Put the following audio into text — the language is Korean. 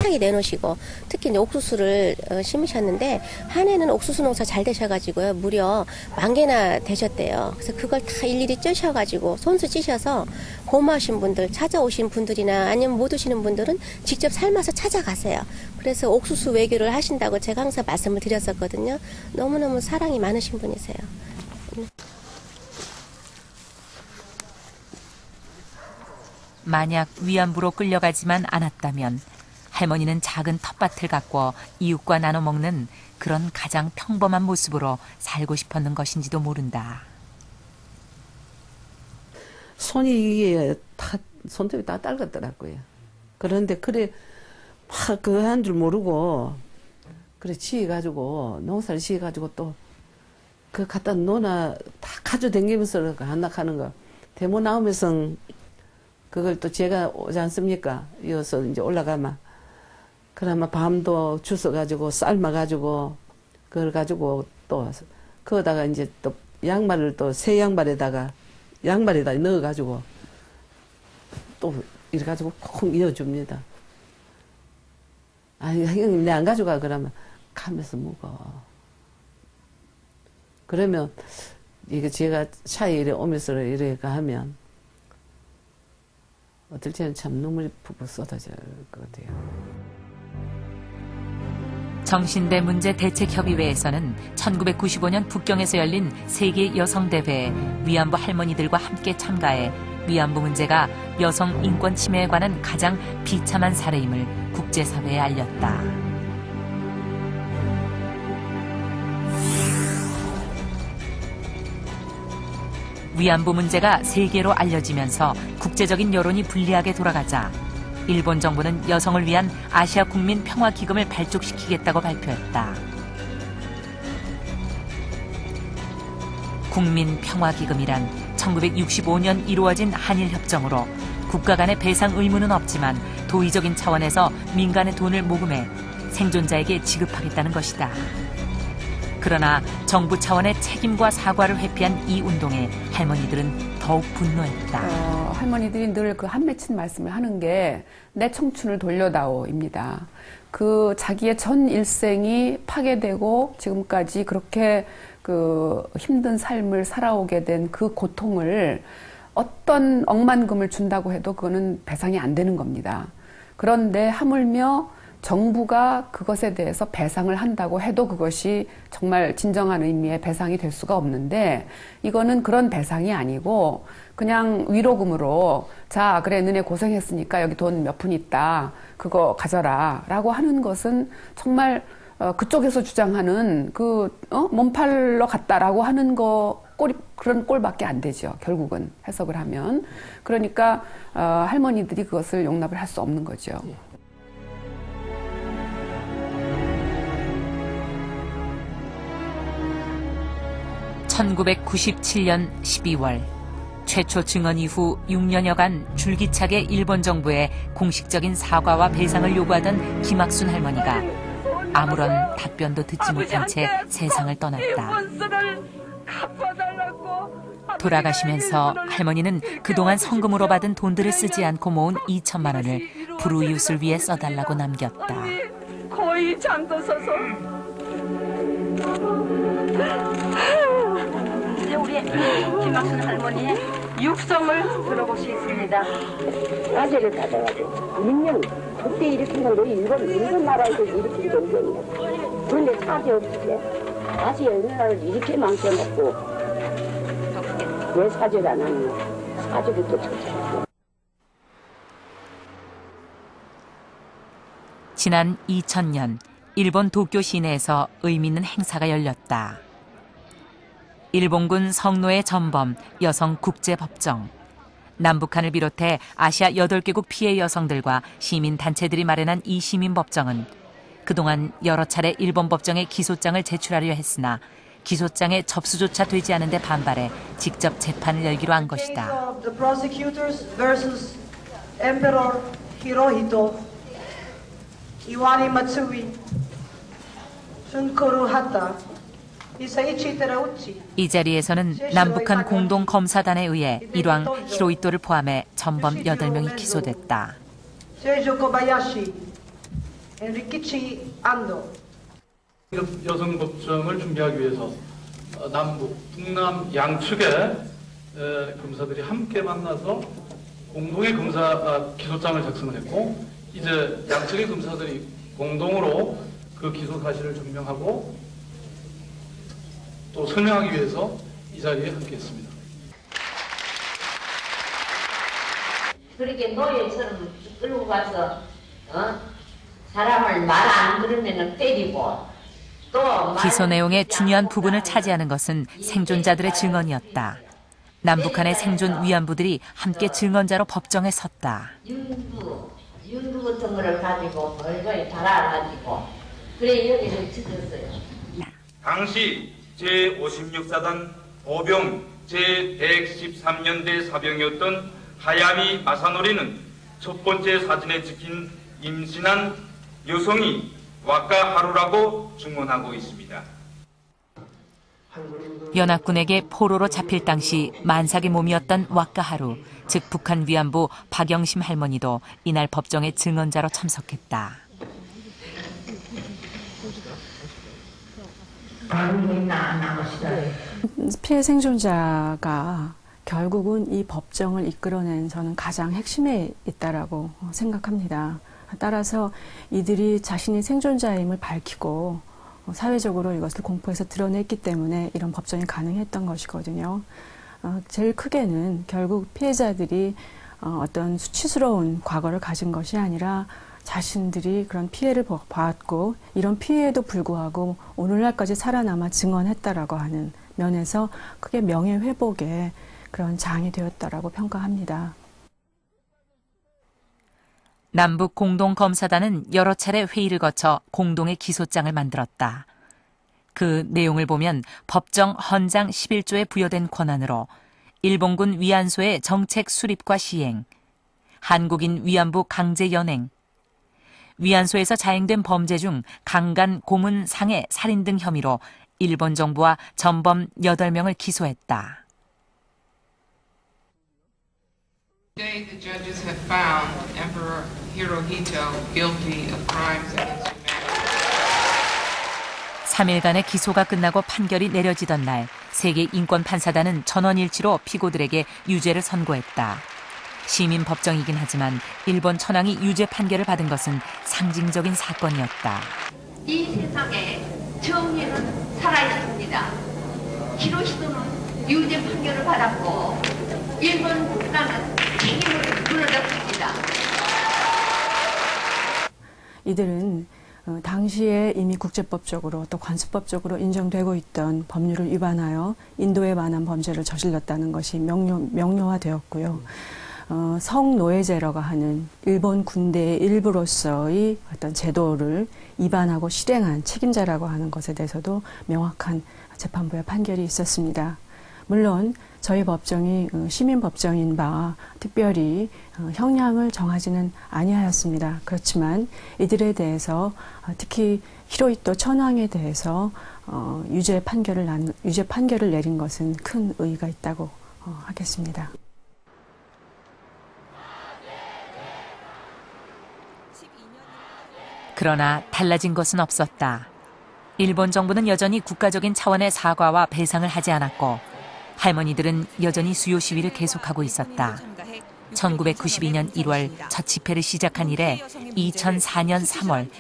깨끗하게 내놓으시고 특히 이제 옥수수를 심으셨는데 한 해는 옥수수 농사 잘 되셔가지고요 무려 10,000개나 되셨대요. 그래서 그걸 다 일일이 쪄셔가지고 손수 찌셔서 고마우신 분들 찾아오신 분들이나 아니면 못 오시는 분들은 직접 삶아서 찾아가세요. 그래서 옥수수 외교를 하신다고 제가 항상 말씀을 드렸었거든요. 너무너무 사랑이 많으신 분이세요. 만약 위안부로 끌려가지만 않았다면 할머니는 작은 텃밭을 가꿔 이웃과 나눠 먹는 그런 가장 평범한 모습으로 살고 싶었는 것인지도 모른다. 손이 다 손톱이 다 딸갔더라고요. 그런데 그래 막 그거 한 줄 모르고 그래 지어가지고 농사를 지어가지고 또 그 갖다 놓나 다 가져다니면서 한낙하는 거 대모 나오면서 그걸 또 제가 오지 않습니까? 이어서 이제 올라가면 그러면 밤도 주워가지고 삶아가지고 그걸 가지고 또 거기다가 이제 또 양말을 또 새 양말에다가 넣어가지고 또 이래가지고 콩 이어줍니다. 아니 형님 내 안 가져가 그러면 가면서 먹어. 그러면 이게 제가 차에 이래 오면서 이래가 하면 어떨 때는 참 눈물이 푹푹 쏟아질 것 같아요. 정신대 문제 대책협의회에서는 1995년 북경에서 열린 세계 여성대회에 위안부 할머니들과 함께 참가해 위안부 문제가 여성 인권 침해에 관한 가장 비참한 사례임을 국제사회에 알렸다. 위안부 문제가 세계로 알려지면서 국제적인 여론이 불리하게 돌아가자 일본 정부는 여성을 위한 아시아 국민 평화 기금을 발족시키겠다고 발표했다. 국민 평화 기금이란 1965년 이루어진 한일 협정으로 국가 간의 배상 의무는 없지만 도의적인 차원에서 민간의 돈을 모금해 생존자에게 지급하겠다는 것이다. 그러나 정부 차원의 책임과 사과를 회피한 이 운동에 할머니들은 더욱 분노했다. 할머니들이 늘 그 한 맺힌 말씀을 하는 게 내 청춘을 돌려다오입니다. 그 자기의 전 일생이 파괴되고 지금까지 그렇게 그 힘든 삶을 살아오게 된 그 고통을 어떤 억만금을 준다고 해도 그거는 배상이 안 되는 겁니다. 그런데 하물며 정부가 그것에 대해서 배상을 한다고 해도 그것이 정말 진정한 의미의 배상이 될 수가 없는데 이거는 그런 배상이 아니고 그냥 위로금으로 자 그래 너네 고생했으니까 여기 돈 몇 푼 있다 그거 가져라 라고 하는 것은 정말 그쪽에서 주장하는 몸팔러 갔다라고 하는 그런 꼴밖에 안 되죠. 결국은 해석을 하면. 그러니까 할머니들이 그것을 용납을 할 수 없는 거죠. 1997년 12월 최초 증언 이후 6년여간 줄기차게 일본 정부에 공식적인 사과와 배상을 요구하던 김학순 할머니가 아무런 답변도 듣지 못한 채 세상을 떠났다. 돌아가시면서 할머니는 그동안 성금으로 받은 돈들을 쓰지 않고 모은 2천만 원을 불우이웃을 위해 써달라고 남겼다. 거의 잠도 서서 이제 우리 김학순 할머니의 육성을 들어보시겠습니다. 아재를 가져가지고 민영 그때 일으킨 건 우리 일본 나라에서 일으킨 전쟁이야. 그런데 사지 없이 다시 어느 나라를 이렇게 망쳐놓고 왜 사죄를 안 하냐. 사죄부터 쫓아갔어. 지난 2000년 일본 도쿄 시내에서 의미 있는 행사가 열렸다. 일본군 성노예 전범 여성 국제법정. 남북한을 비롯해 아시아 8개국 피해 여성들과 시민단체들이 마련한 이 시민법정은 그동안 여러 차례 일본 법정에 기소장을 제출하려 했으나 기소장에 접수조차 되지 않은 데 반발해 직접 재판을 열기로 한 것이다. 이와니 마츠위 준코루 하타 이 자리에서는 남북한 공동검사단에 의해 일왕 히로히토를 포함해 전범 8명이 기소됐다. Enriqueci Ando. 여성 법정을 준비하기 위해서 남북, 북남 양측의 검사들이 함께 만나서 공동의 검사 기소장을 작성을 했고, 이제 양측의 검사들이 공동으로 그 기소 사실을 증명하고 또 설명하기 위해서 이 자리에 함께했습니다. 그렇게 노예처럼 끌고 가서 사람을 말 안 들으면 때리고 또 기소 내용의 중요한 부분을 차지하는 것은 생존자들의 증언이었다. 남북한의 생존 위안부들이 함께 증언자로 법정에 섰다. 윤두 같은 거를 가지고 벌거에 달아가지고 그래 여기를 찍었어요. 당시 제56사단 보병 제113년대 사병이었던 하야미 마사노리는 첫 번째 사진에 찍힌 임신한 여성이 와카 하루라고 증언하고 있습니다. 연합군에게 포로로 잡힐 당시 만삭의 몸이었던 와카 하루, 즉 북한 위안부 박영심 할머니도 이날 법정에 증언자로 참석했다. 피해 생존자가 결국은 이 법정을 이끌어낸 저는 가장 핵심에 있다라고 생각합니다. 따라서 이들이 자신이 생존자임을 밝히고 사회적으로 이것을 공포해서 드러냈기 때문에 이런 법정이 가능했던 것이거든요. 제일 크게는 결국 피해자들이 어떤 수치스러운 과거를 가진 것이 아니라 자신들이 그런 피해를 받고 이런 피해에도 불구하고 오늘날까지 살아남아 증언했다라고 하는 면에서 크게 명예회복의 그런 장이 되었다라고 평가합니다. 남북 공동검사단은 여러 차례 회의를 거쳐 공동의 기소장을 만들었다. 그 내용을 보면 법정 헌장 11조에 부여된 권한으로 일본군 위안소의 정책 수립과 시행, 한국인 위안부 강제 연행, 위안소에서 자행된 범죄 중 강간, 고문, 상해, 살인 등 혐의로 일본 정부와 전범 8명을 기소했다. Today, the judges have found Emperor Hirohito guilty of crimes against humanity. 3일간의 기소가 끝나고 판결이 내려지던 날, 세계 인권 판사단은 전원일치로 피고들에게 유죄를 선고했다. 시민 법정이긴 하지만 일본 천황이 유죄 판결을 받은 것은 상징적인 사건이었다. 이 세상에 정의는 살아있습니다. 히로시토는 유죄 판결을 받았고 일본 국가는 책임을 물어줬습니다. 이들은 당시에 이미 국제법적으로 또 관습법적으로 인정되고 있던 법률을 위반하여 인도에 관한 범죄를 저질렀다는 것이 명료화되었고요. 성노예제라고 하는 일본 군대의 일부로서의 어떤 제도를 위반하고 실행한 책임자라고 하는 것에 대해서도 명확한 재판부의 판결이 있었습니다. 물론 저희 법정이 시민법정인 바 특별히 형량을 정하지는 아니하였습니다. 그렇지만 이들에 대해서 특히 히로히토 천황에 대해서 유죄 판결을 내린 것은 큰 의의가 있다고 하겠습니다. 그러나 달라진 것은 없었다. 일본 정부는 여전히 국가적인 차원의 사과와 배상을 하지 않았고 할머니들은 여전히 수요 시위를 계속하고 있었다. 1992년 1월 첫 집회를 시작한 이래 2004년 3월